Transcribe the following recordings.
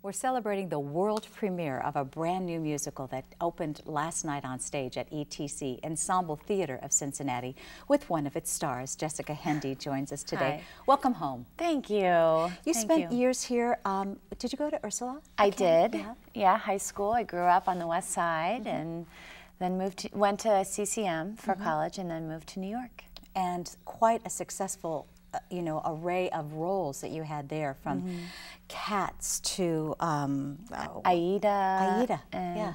We're celebrating the world premiere of a brand new musical that opened last night on stage at ETC, Ensemble Theater of Cincinnati, with one of its stars. Jessica Hendy joins us today. Hi. Welcome home. Thank you. You spent years here. Did you go to Ursula? I did. Yeah, high school. I grew up on the West Side and then went to CCM for college and then moved to New York. And quite a successful array of roles that you had there, from Cats to Aida. Yeah.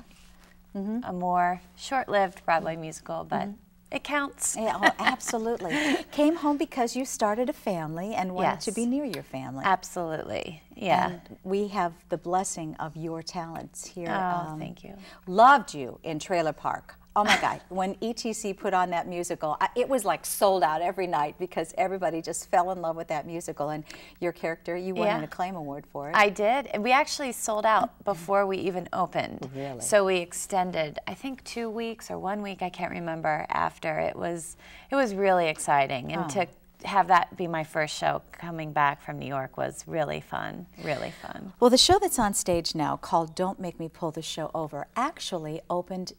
A more short-lived Broadway musical, but it counts. Yeah, oh, absolutely. Came home because you started a family and wanted to be near your family. Absolutely, yeah. And we have the blessing of your talents here. Oh, thank you. Loved you in Trailer Park. Oh my God, when ETC put on that musical, it was like sold out every night because everybody just fell in love with that musical. And your character, you won an Acclaim Award for it. I did, and we actually sold out before we even opened. Really? So we extended, I think 2 weeks or 1 week, I can't remember, after. It was really exciting, and to have that be my first show coming back from New York was really fun, really fun. Well, the show that's on stage now, called Don't Make Me Pull the Show Over, actually opened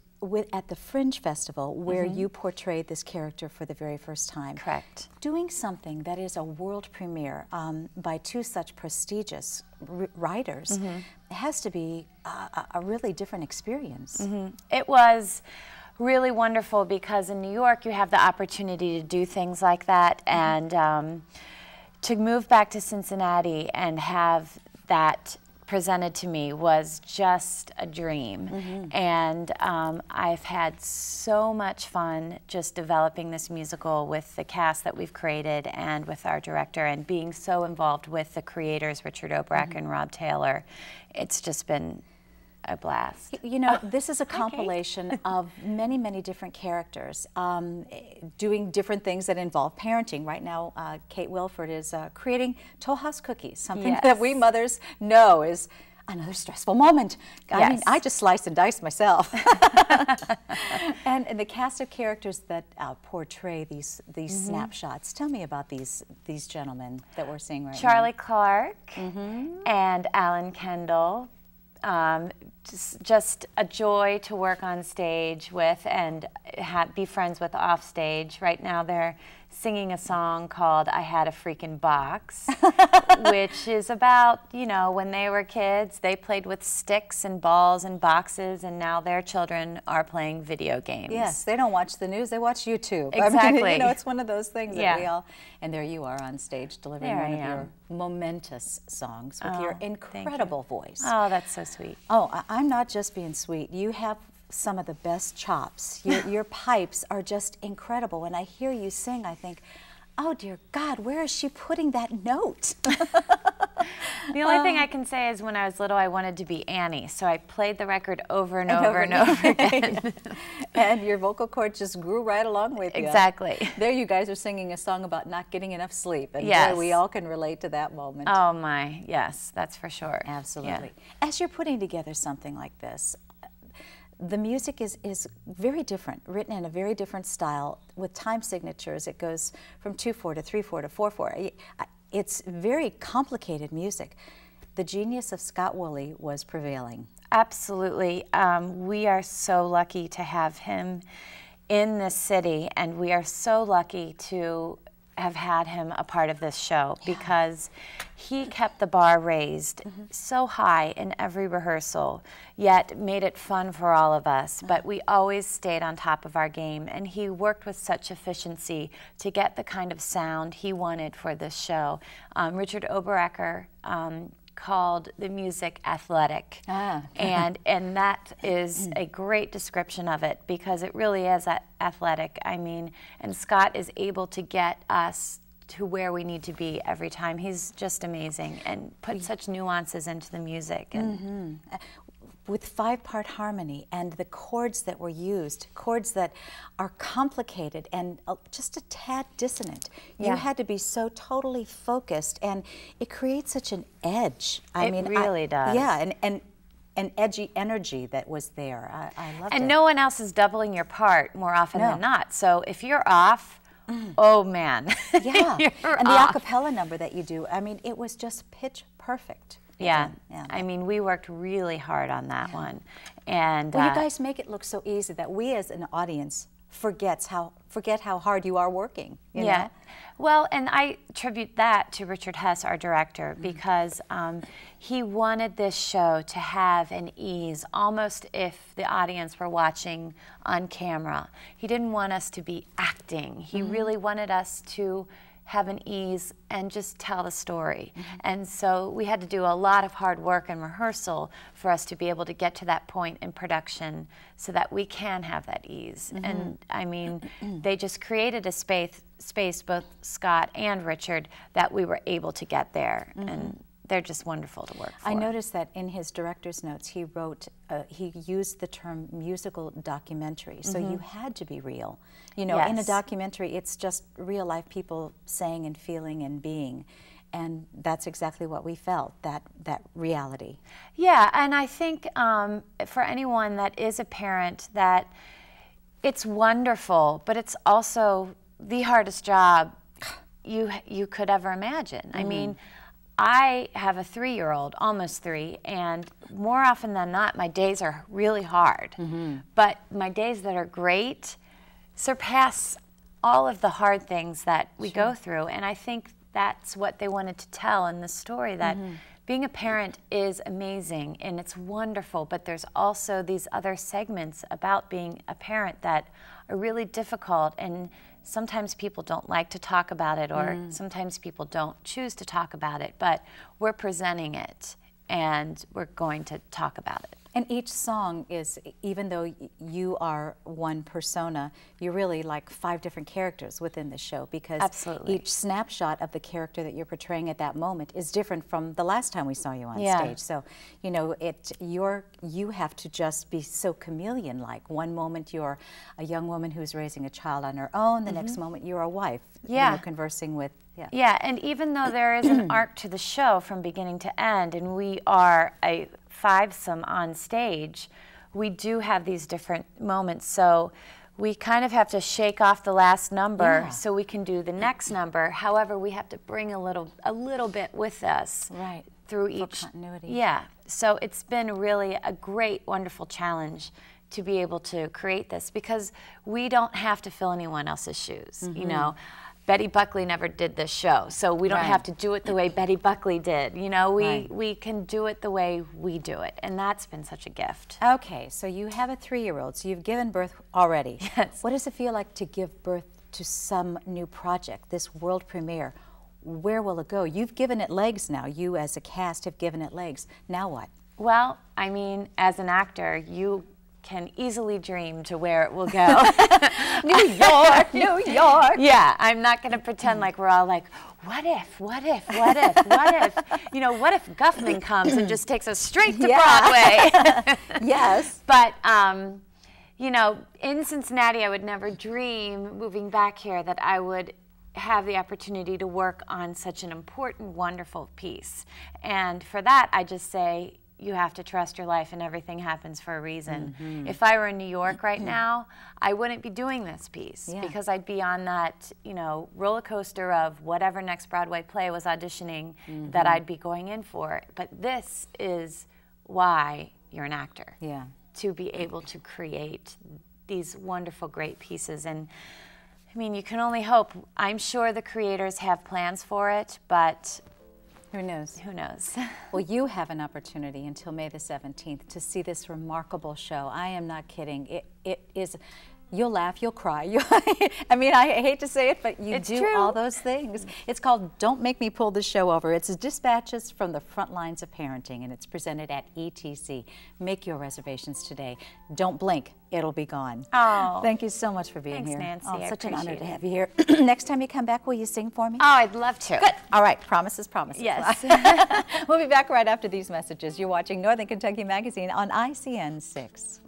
at the Fringe Festival, where you portrayed this character for the very first time. Correct. Doing something that is a world premiere by two such prestigious writers has to be a really different experience. It was really wonderful because in New York you have the opportunity to do things like that, and to move back to Cincinnati and have that presented to me was just a dream. And I've had so much fun just developing this musical with the cast that we've created and with our director, and being so involved with the creators, Richard Oberacker and Rob Taylor. It's just been a blast. You know, this is a compilation of many, many different characters doing different things that involve parenting. Right now, Kate Wilford is creating Toll House cookies, something that we mothers know is another stressful moment. I mean, I just slice and dice myself. and the cast of characters that portray these snapshots. Tell me about these gentlemen that we're seeing right now. Charlie Clark and Alan Kendall. Just a joy to work on stage with and be friends with off stage. Right now they're singing a song called I Had a Freaking Box, which is about, you know, when they were kids, they played with sticks and balls and boxes, and now their children are playing video games. Yes, they don't watch the news, they watch YouTube. Exactly. I mean, you know, it's one of those things that we all, and there you are on stage delivering one of your momentous songs with your incredible voice. Oh, that's so sweet. Oh, I'm not just being sweet. You have some of the best chops. Your pipes are just incredible. When I hear you sing, I think, oh dear God, where is she putting that note? The only thing I can say is when I was little, I wanted to be Annie, so I played the record over and over and over again. And your vocal cords just grew right along with you. Exactly. There you guys are singing a song about not getting enough sleep, and boy, we all can relate to that moment. Oh my, yes, that's for sure. Absolutely. As you're putting together something like this, the music is very different, written in a very different style with time signatures. It goes from 2/4 to 3/4 to 4/4. It's very complicated music. The genius of Scot Woolley was prevailing. Absolutely. We are so lucky to have him in this city, and we are so lucky to have had him a part of this show because he kept the bar raised so high in every rehearsal, yet made it fun for all of us. But we always stayed on top of our game, and he worked with such efficiency to get the kind of sound he wanted for this show. Richard Oberacker called the music athletic, and that is a great description of it because it really is athletic. I mean, and Scott is able to get us to where we need to be every time. He's just amazing and put such nuances into the music. And with 5-part harmony and the chords that were used, chords that are complicated and just a tad dissonant. You had to be so totally focused, and it creates such an edge. It really does. Yeah, and an edgy energy that was there. I loved it. And no one else is doubling your part more often than not. So if you're off, oh man. Yeah, and the a cappella number that you do, I mean, it was just pitch perfect. Yeah. Yeah. I mean, we worked really hard on that one. And well, you guys make it look so easy that we as an audience forget how hard you are working. You know? Well, and I attribute that to Richard Hess, our director, because he wanted this show to have an ease, almost if the audience were watching on camera. He didn't want us to be acting. He really wanted us to have an ease and just tell the story. And so we had to do a lot of hard work and rehearsal for us to be able to get to that point in production so that we can have that ease. And I mean, they just created a space, both Scott and Richard, that we were able to get there. And they're just wonderful to work for. I noticed that in his director's notes, he wrote, he used the term musical documentary. So you had to be real. You know, in a documentary, it's just real life people saying and feeling and being. And that's exactly what we felt, that reality. Yeah, and I think for anyone that is a parent, that it's wonderful, but it's also the hardest job you could ever imagine. I mean, I have a 3-year-old, almost 3, and more often than not, my days are really hard. But my days that are great surpass all of the hard things that we go through. And I think that's what they wanted to tell in the story, that being a parent is amazing and it's wonderful, but there's also these other segments about being a parent that are really difficult, and sometimes people don't like to talk about it, or sometimes people don't choose to talk about it, but we're presenting it and we're going to talk about it. And each song is, even though you are one persona, you're really like 5 different characters within the show, because each snapshot of the character that you're portraying at that moment is different from the last time we saw you on stage. So, you know, you have to just be so chameleon-like. One moment you're a young woman who's raising a child on her own, the next moment you're a wife, you know, conversing with. Yeah, and even though there is an arc to the show from beginning to end, and we are a 5-some on stage, we do have these different moments. So we kind of have to shake off the last number so we can do the next number. However, we have to bring a little bit with us through each continuity. Yeah. So it's been really a great, wonderful challenge to be able to create this, because we don't have to fill anyone else's shoes. You know, Betty Buckley never did this show, so we don't have to do it the way Betty Buckley did. You know, we can do it the way we do it, and that's been such a gift. Okay, so you have a 3-year-old, so you've given birth already. Yes. What does it feel like to give birth to some new project, this world premiere? Where will it go? You've given it legs now. You as a cast have given it legs. Now what? Well, I mean, as an actor, you can easily dream to where it will go. New York, New York. Yeah, I'm not going to pretend like we're all like, what if, what if, what if, what if? You know, what if Guffman comes and just takes us straight to Broadway? Yes. But, you know, in Cincinnati, I would never dream, moving back here, that I would have the opportunity to work on such an important, wonderful piece. And for that, I just say, you have to trust your life, and everything happens for a reason. If I were in New York right now, I wouldn't be doing this piece, because I'd be on that, you know, roller coaster of whatever next Broadway play was auditioning that I'd be going in for. But this is why you're an actor. To be able to create these wonderful, great pieces. And I mean, you can only hope. I'm sure the creators have plans for it, but who knows? Who knows? Well, you have an opportunity until May the 17th to see this remarkable show. I am not kidding. It is, you'll laugh, you'll cry. I mean, I hate to say it, but it's do all those things. It's called Don't Make Me Pull the Show Over. It's dispatches from the front lines of parenting, and it's presented at ETC. Make your reservations today. Don't blink. It'll be gone. Oh. Thank you so much for being here. Thanks, Nancy. Oh, such an honor to it. have you here. Next time you come back, will you sing for me? Oh, I'd love to. Good. All right. Promises, promises. Yes. We'll be back right after these messages. You're watching Northern Kentucky Magazine on ICN 6.